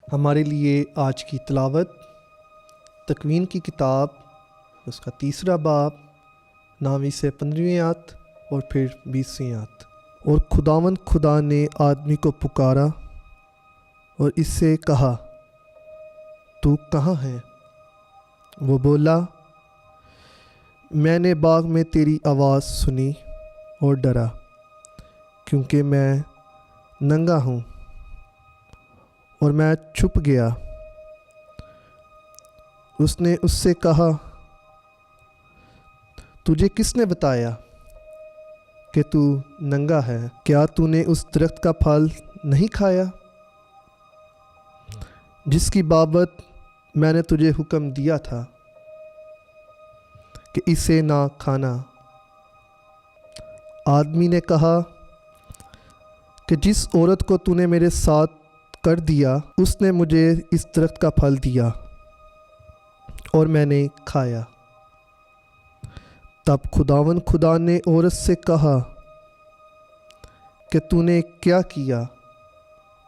हमारे लिए आज की तिलावत तकवीन की किताब उसका 3 बाब 9वीं से 15वीं आयत और फिर 20वीं आयत। और खुदावंद खुदा ने आदमी को पुकारा और इससे कहा, तू कहाँ है? वो बोला, मैंने बाग में तेरी आवाज़ सुनी और डरा, क्योंकि मैं नंगा हूँ और मैं छुप गया। उसने उससे कहा, तुझे किसने बताया कि तू नंगा है? क्या तूने उस दरख्त का फल नहीं खाया जिसकी बाबत मैंने तुझे हुक्म दिया था कि इसे ना खाना? आदमी ने कहा कि जिस औरत को तूने मेरे साथ कर दिया उसने मुझे इस दरख्त का फल दिया और मैंने खाया। तब खुदावन खुदा ने औरत से कहा कि तूने क्या किया?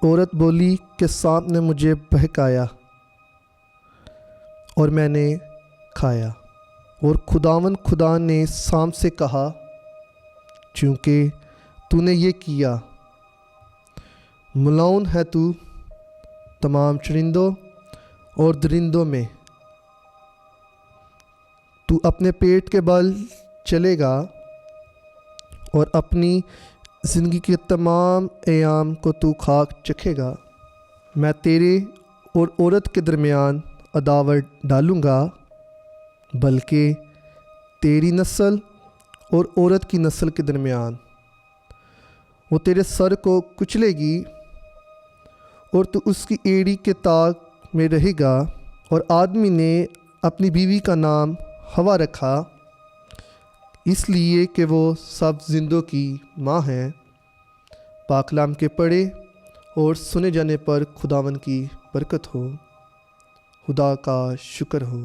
औरत बोली कि सांप ने मुझे बहकाया और मैंने खाया। और खुदावन खुदा ने सांप से कहा, चूँकि तूने ये किया, मलऊन है तू तमाम चरिंदों और दरिंदों में। तू अपने पेट के बल चलेगा और अपनी ज़िंदगी के तमाम अयाम को तू खाक चखेगा। मैं तेरे और औरत के दरमियान अदावत डालूँगा, बल्कि तेरी नस्ल और औरत की नस्ल के दरमियान। वो तेरे सर को कुचलेगी और तू उसकी एड़ी के ताक में रहेगा। और आदमी ने अपनी बीवी का नाम हवा रखा, इसलिए कि वो सब जिंदों की माँ है। पाकलाम के पढ़े और सुने जाने पर खुदावन की बरकत हो। खुदा का शुक्र हो।